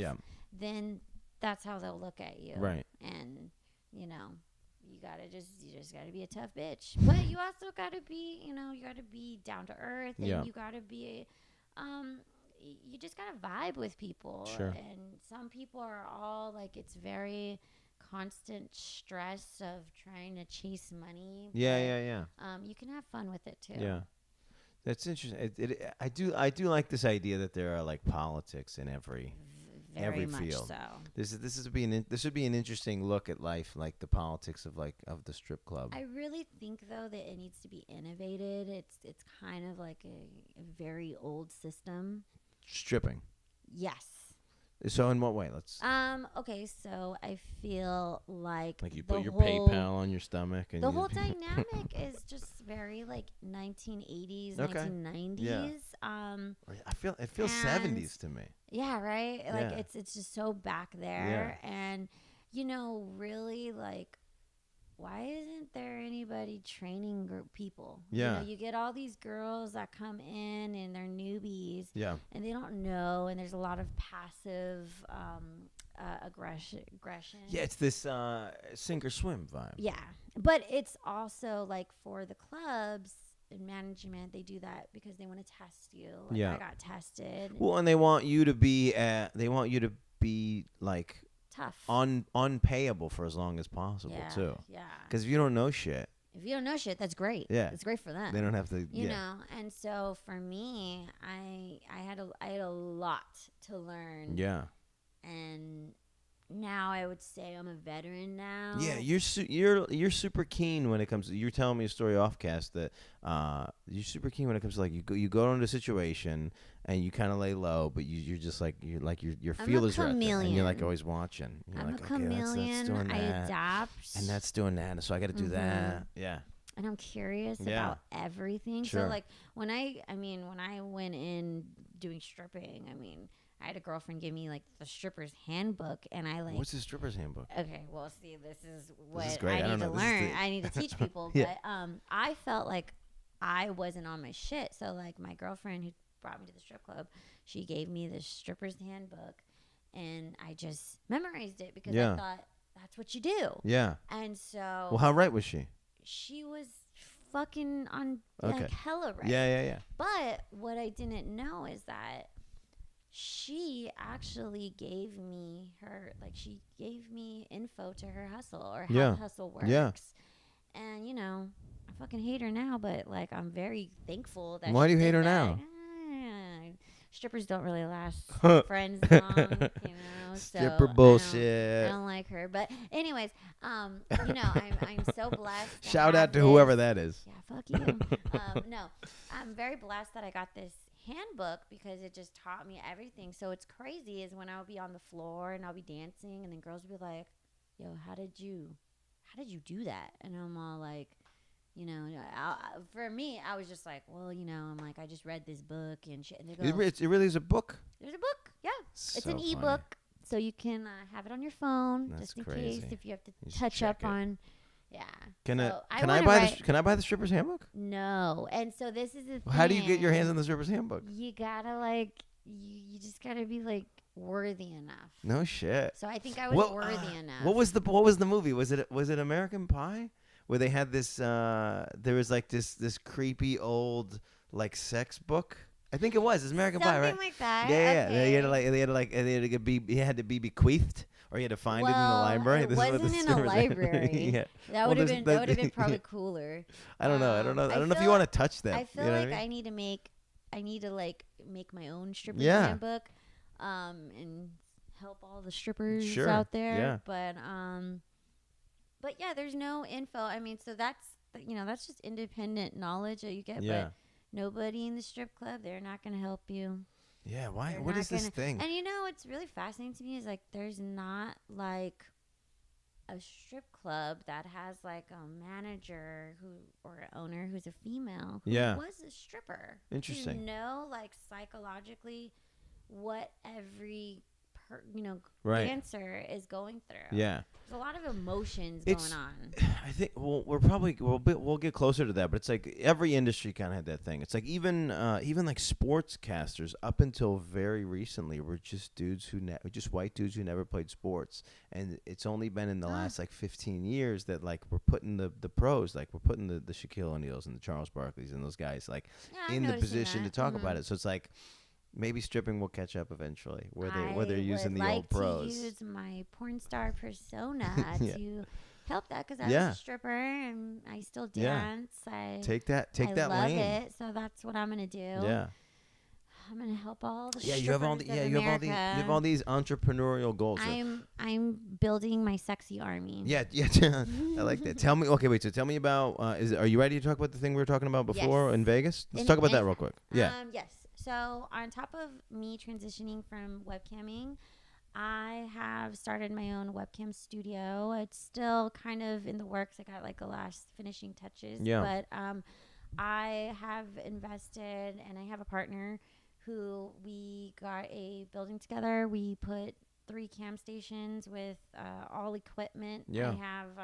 then that's how they'll look at you. Right. And, you know, you just got to be a tough bitch. But you also got to be, you know, you got to be down to earth. And you got to be, you just gotta vibe with people. Sure. And some people are all like, it's very constant stress of trying to chase money. Yeah. You can have fun with it too. Yeah, that's interesting. I do like this idea that there are like politics in every much field. So This should be an interesting look at life, like the politics of the strip club. I really think though that it needs to be innovated. It's kind of like a very old system. Stripping. Yes. So in what way? Let's. Okay. So I feel like you put your PayPal on your stomach, and the whole dynamic is just very like 1980s, 1990s. Yeah. I feel it feels 70s to me. Yeah. Right. Like it's just so back there, and you know, really like. Why isn't there anybody training people? Yeah. You know, you get all these girls that come in and they're newbies. Yeah. And they don't know. And there's a lot of passive aggression. Yeah, it's this sink or swim vibe. Yeah. But it's also like for the clubs and management, they do that because they want to test you. Like I got tested. Well, and they want you to be like tough, unpayable for as long as possible too. Yeah. Because if you don't know shit, that's great. Yeah. It's great for them. They don't have to. You know. And so for me, I had a lot to learn. Yeah. And now I would say I'm a veteran now. Yeah, you're super keen when it comes to. You're telling me a story off cast that you're super keen when it comes to like you go into a situation and you kind of lay low, but your feelers are out there, and you're like always watching. You're I'm like, a chameleon. that's doing I that, adapt, and that's doing that, so I got to do that. Yeah. And I'm curious about everything. Sure. So like when I went in doing stripping, I had a girlfriend give me like the stripper's handbook, and I like. What's the stripper's handbook? Okay, well, see, this is what I need to learn. I need to teach people, but I felt like I wasn't on my shit. So like my girlfriend who brought me to the strip club, she gave me the stripper's handbook, and I just memorized it because I thought that's what you do. Yeah. And so. Well, how right was she? She was fucking on like hella right. Yeah. But what I didn't know is that she actually gave me info to her hustle or how the hustle works. Yeah. And you know, I fucking hate her now, but like I'm very thankful that. Why do you hate her now? Strippers don't really last friends long, you know. Stripper bullshit. I don't like her, but anyways, you know, I'm so blessed. Shout out to whoever that is. Yeah, fuck you. No, I'm very blessed that I got this handbook because it just taught me everything. So it's crazy is when I'll be on the floor and I'll be dancing and then girls will be like, "Yo, how did you do that?" And I'm all like, you know, for me, I was just like, well, you know, I'm like, I just read this book and shit. And they go, it really is a book? There's a book, yeah. So it's an ebook, so you can have it on your phone. That's just in crazy. case if you have to touch up on. Yeah. Can I buy the stripper's handbook? No. And so this is the thing. How do you get your hands on the stripper's handbook? You gotta like, you just gotta be like worthy enough. No shit. So I think I was worthy enough. What was the movie? Was it American Pie? Where they had this there was like this creepy old like sex book. I think it was. It's American Pie, right? Something like that. Yeah. Okay. They had to be bequeathed, or you had to find it in the library. It wasn't in a library. Yeah. That would have been probably cooler. I don't know. I don't know if you want to touch that. I feel like I need to make my own stripper handbook, and help all the strippers out there. Yeah. But yeah, there's no info. I mean, so that's just independent knowledge that you get. Yeah. But nobody in the strip club, they're not going to help you. Yeah. Why? What is this thing? And what's really fascinating to me is like there's not like a strip club that has like a manager or an owner who's a female who was a stripper. Interesting. To know like psychologically what every dancer is going through. Yeah. There's a lot of emotions going on. I think we'll get closer to that, but it's like every industry kind of had that thing. It's like even like sportscasters up until very recently were just white dudes who never played sports, and it's only been in the last like 15 years that like we're putting the pros, like we're putting the Shaquille O'Neals and the Charles Barkleys and those guys like in the position to talk about it. So it's like maybe stripping will catch up eventually, where they're using the old pros. I would like to use my porn star persona to help that, because I was a stripper and I still dance. I love it, so that's what I'm gonna do. Yeah, I'm gonna help all the you have all these entrepreneurial goals. I'm building my sexy army. Yeah. I like that. Tell me about. Are you ready to talk about the thing we were talking about before in Vegas? Let's talk about that real quick. Yeah. Yes. So on top of me transitioning from webcamming, I have started my own webcam studio. It's still kind of in the works. I got like the last finishing touches. Yeah. But I have invested, and I have a partner who we got a building together. We put 3 cam stations with all equipment. Yeah. I have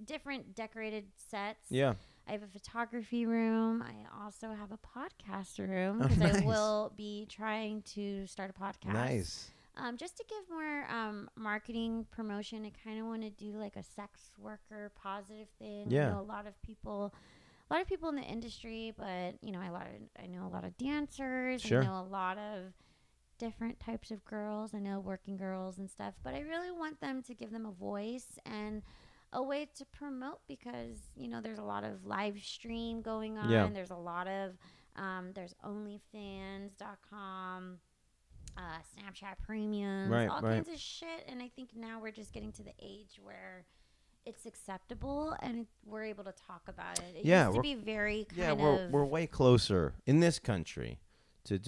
different decorated sets. Yeah. I have a photography room. I also have a podcast room because I will be trying to start a podcast. Nice. Just to give more marketing promotion. I kind of want to do like a sex worker positive thing. Yeah. I know a lot of people in the industry, but I know a lot of dancers. Sure. I know a lot of different types of girls. I know working girls and stuff, but I really want them to give them a voice and a way to promote, because there's a lot of live stream going on. Yeah. There's a lot of there's onlyfans.com, Snapchat Premiums, all kinds of shit. And I think now we're just getting to the age where it's acceptable and we're able to talk about it. It used to be very we're way closer in this country to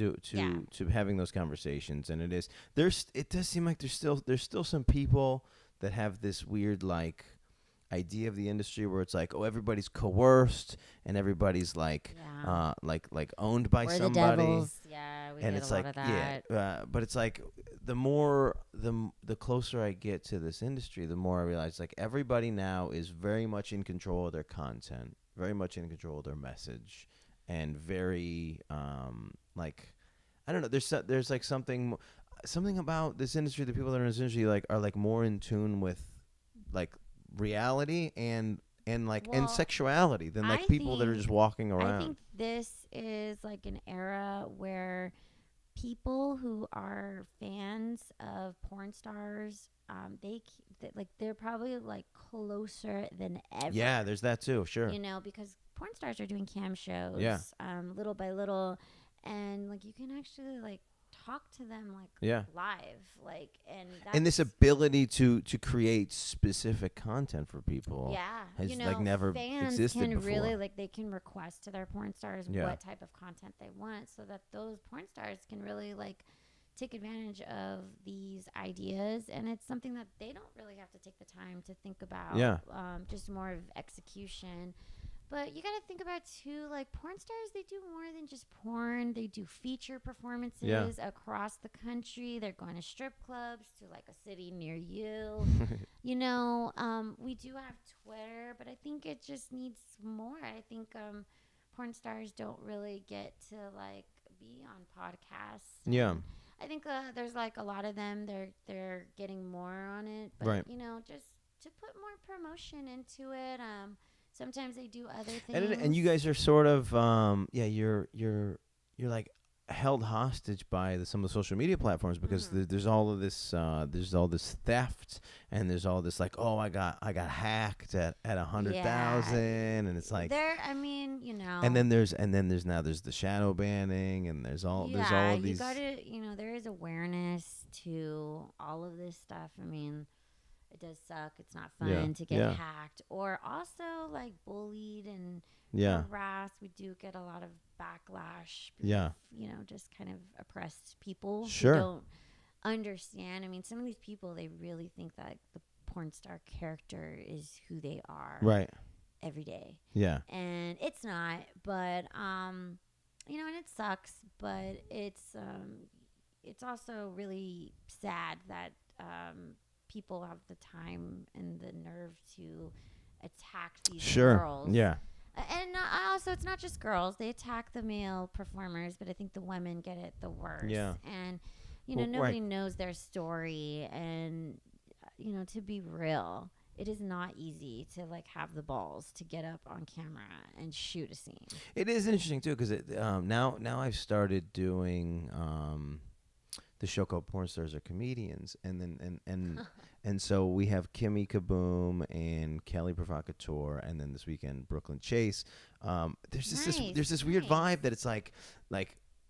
having those conversations, and it does seem like there's still some people that have this weird like idea of the industry where it's like, oh, everybody's coerced and everybody's like like owned by somebody. The devils. Yeah, we and it's like, but it's like the closer I get to this industry, the more I realize like everybody now is very much in control of their content, very much in control of their message, and very like, I don't know. There's like something about this industry. The people that are in this industry like are like more in tune with like reality and sexuality than like people that are just walking around. I think this is like an era where people who are fans of porn stars, they're probably like closer than ever. Yeah, there's that too. Sure. Because porn stars are doing cam shows, little by little, and like you can actually like talk to them like live, like, and this ability to create specific content for people has like never existed before. Really they can request to their porn stars what type of content they want, so that those porn stars can really like take advantage of these ideas, and it's something that they don't really have to take the time to think about. Just more of execution. But you got to think about, too, like, porn stars, they do more than just porn. They do feature performances across the country. They're going to strip clubs to, like, a city near you. We do have Twitter, but I think it just needs more. I think porn stars don't really get to, like, be on podcasts. I think there's like a lot of them. They're getting more on it, but Right. just to put more promotion into it. Sometimes they do other things. And you guys are sort of you're like held hostage by some of the social media platforms because there's all of this there's all this theft and there's all this like, oh, I got hacked at 100,000 and it's like and then there's the shadow banning and there's all of these. You gotta there is awareness to all of this stuff. I mean, it does suck. It's not fun to get hacked or also like bullied and harassed. We do get a lot of backlash. Just kind of oppressed people who don't understand. I mean, some of these people, they really think that the porn star character is who they are every day. Yeah. And it's not, but and it sucks, but it's also really sad that people have the time and the nerve to attack these girls. Yeah. And also, it's not just girls. They attack the male performers, but I think the women get it the worst. Yeah. And, nobody knows their story. And, to be real, it is not easy to, like, have the balls to get up on camera and shoot a scene. It is interesting, too, because now I've started doing the show called Porn Stars Are Comedians. And so we have Kimmy Kaboom and Kelly Provocateur, and then this weekend Brooklyn Chase. There's this weird vibe that it's like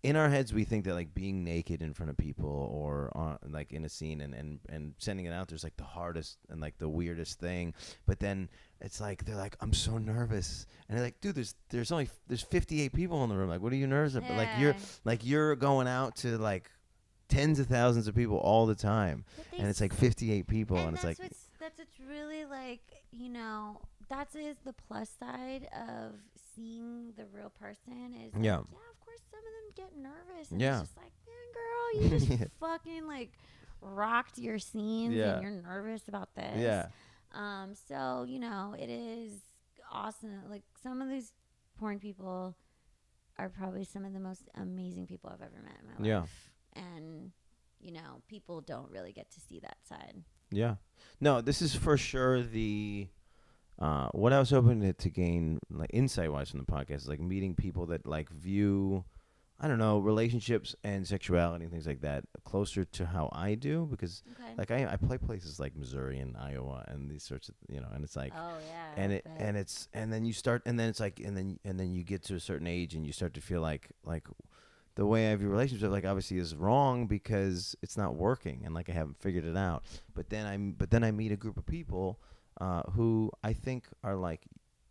in our heads we think that like being naked in front of people or like in a scene and sending it out there's like the hardest and like the weirdest thing. But then it's like they're like, I'm so nervous, and they're like, dude, there's 58 people in the room. Like, what are you nervous about? Like you're going out to like tens of thousands of people all the time, and it's like 58 people, and it's like that's what's really like that is the plus side of seeing the real person is like, of course some of them get nervous and it's just like, man, girl, you just fucking like rocked your scenes and you're nervous about this. So it is awesome. Like, some of these porn people are probably some of the most amazing people I've ever met in my life. And, people don't really get to see that side. Yeah. No, this is for sure the what I was hoping to gain, like, insight-wise from the podcast is, like, meeting people that, like, view, I don't know, relationships and sexuality and things like that closer to how I do. Because, like, I play places like Missouri and Iowa and these sorts of, and it's like, and then you start, and then it's like, and then you get to a certain age and you start to feel like the way I view relationships, like, obviously is wrong because it's not working and like I haven't figured it out. But then I meet a group of people who I think are like,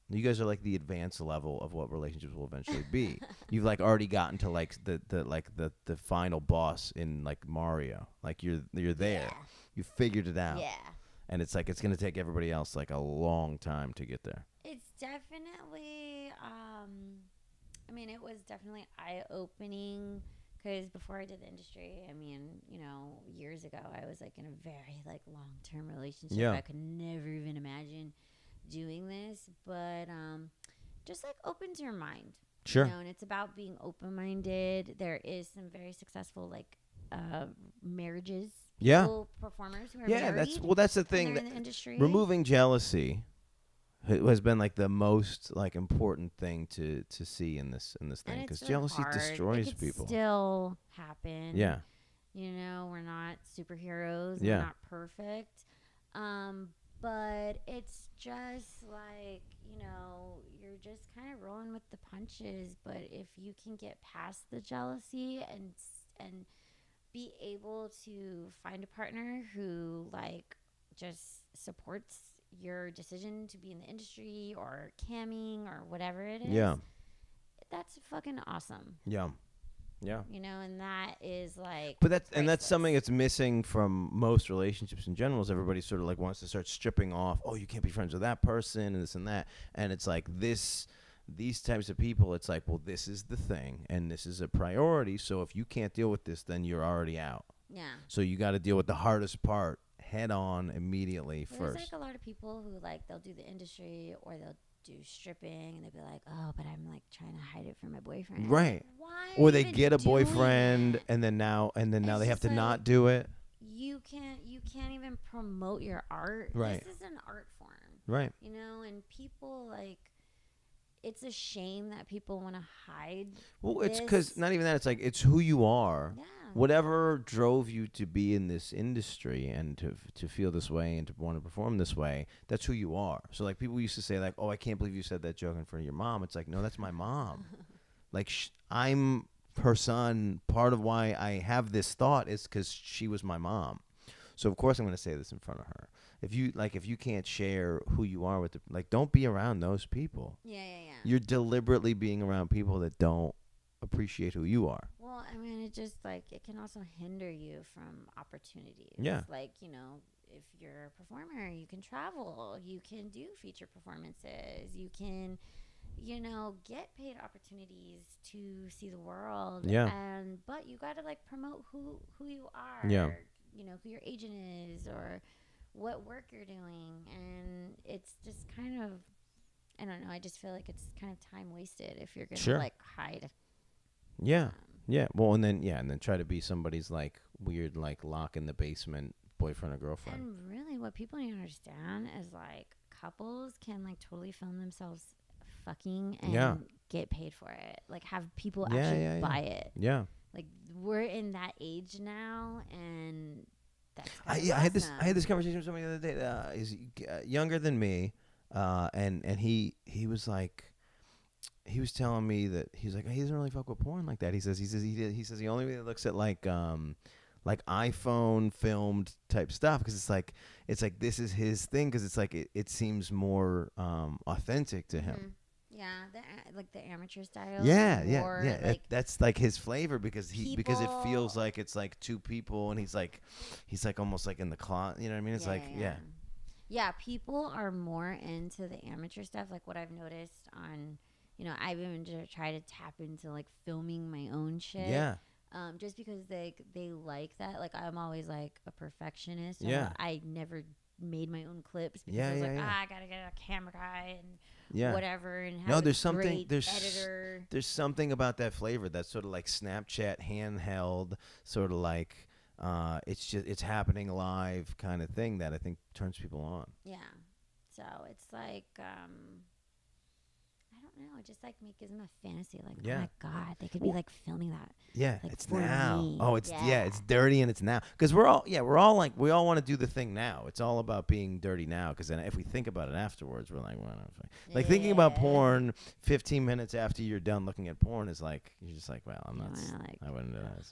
you guys are like the advanced level of what relationships will eventually be. You've like already gotten to like the final boss in like Mario. Like you're there. Yeah. You figured it out. Yeah. And it's like it's gonna take everybody else like a long time to get there. It's definitely it was definitely eye-opening because before I did the industry, years ago, I was like in a very like long-term relationship. Yeah. I could never even imagine doing this, but just like opens your mind. Sure. And it's about being open-minded. There is some very successful like marriages. Yeah. Performers who are married. That's the thing. That in the industry. Removing jealousy has been like the most like important thing to see in this thing, because jealousy destroys people. Still happen. Yeah. We're not superheroes. Yeah. We're not perfect. But it's just like, you're just kind of rolling with the punches. But if you can get past the jealousy and be able to find a partner who like just supports your decision to be in the industry or camming or whatever it is, that's fucking awesome. Yeah. Yeah. And that is like, but that's something that's missing from most relationships in general, is everybody sort of like wants to start stripping off, oh, you can't be friends with that person and this and that. And it's like these types of people, it's like, well, this is the thing and this is a priority. So if you can't deal with this, then you're already out. Yeah. So you got to deal with the hardest part head on immediately first. There's like a lot of people who like, they'll do the industry or they'll do stripping, and they'd be like, oh, but I'm like trying to hide it from my boyfriend. Right. Why? Or they get a boyfriend, and then now they have to not do it. You can't even promote your art. Right. This is an art form. Right. You know, and people like, it's a shame that people want to hide. Well, it's because not even that. It's like, it's who you are. Yeah. Whatever drove you to be in this industry and to feel this way and to want to perform this way, that's who you are. So like people used to say like, oh, I can't believe you said that joke in front of your mom. It's like, no, that's my mom. Like I'm her son. Part of why I have this thought is because she was my mom. So of course I'm going to say this in front of her. If you can't share who you are with don't be around those people. Yeah. You're deliberately being around people that don't appreciate who you are. Well, I mean, it just like it can also hinder you from opportunities. Yeah. Like, you know, if you're a performer, you can travel, you can do feature performances, you can, you know, get paid opportunities to see the world. Yeah. But you got to like promote who you are. Yeah. You know, who your agent is or what work you're doing, and it's just kind of, I don't know, I just feel like it's kind of time wasted if you're gonna like hide. Yeah. Yeah. Well, and then try to be somebody's like weird like lock in the basement boyfriend or girlfriend. And really what people need to understand is like couples can like totally film themselves fucking and get paid for it. Like have people actually buy it. Yeah. Like we're in that age now, and that's I had this conversation with somebody the other day. He's younger than me, and he was like, he was telling me that he's like, he doesn't really fuck with porn like that. He says he only really looks at like iPhone filmed type stuff because it's like this is his thing because it's like it seems more authentic to him. Yeah, like the amateur style. Yeah. Like that's like his flavor because it feels like it's like two people and he's like almost like in the closet. You know what I mean? It's Yeah, people are more into the amateur stuff. Like what I've noticed on, you know, I've even tried to tap into like filming my own shit. Yeah. Just because they like that. Like I'm always like a perfectionist. So yeah. I never made my own clips because I was like, I gotta get a camera guy and whatever and have there's something editor. There's something about that flavor that's sort of like Snapchat handheld, sort of like it's happening live kind of thing that I think turns people on. Yeah. So it's like I don't know, it just like gives them a fantasy like, oh my God, they could be like filming that. Yeah, like, it's now. Me. Oh, it's it's dirty and it's now. Because we're all like, we all want to do the thing now. It's all about being dirty now. Because then if we think about it afterwards, we're like, well, like thinking about porn 15 minutes after you're done looking at porn is like, you're just like, well, I'm not. I wouldn't do that.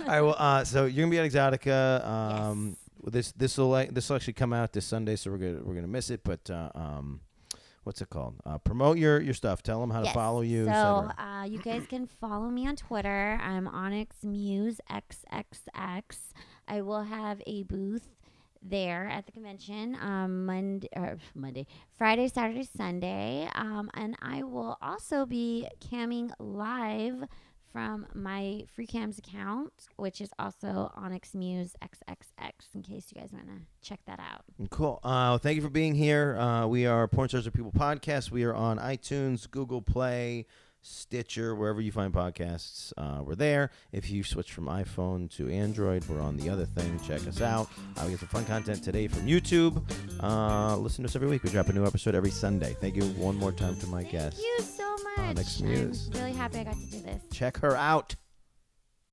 All right, well, so you're gonna be at Exxxotica. Yes. This will actually come out this Sunday, so we're gonna miss it, but. What's it called? Promote your stuff. Tell them how to follow you. So you guys can follow me on Twitter. I'm Onyx Muse XXX. I will have a booth there at the convention Friday, Saturday, Sunday. And I will also be camming live from my free cams account, which is also Onyx Muse XXX, in case you guys want to check that out. Cool. Thank you for being here. We are Porn Stars or People Podcast. We are on iTunes, Google Play, Stitcher, wherever you find podcasts. We're there. If you switch from iPhone to Android, we're on the other thing. Check us out. We get some fun content today from YouTube. Listen to us every week. We drop a new episode every Sunday. Thank you one more time to my guest. Thank you so much. Onyx Muse. I'm really happy I got to do this. Check her out.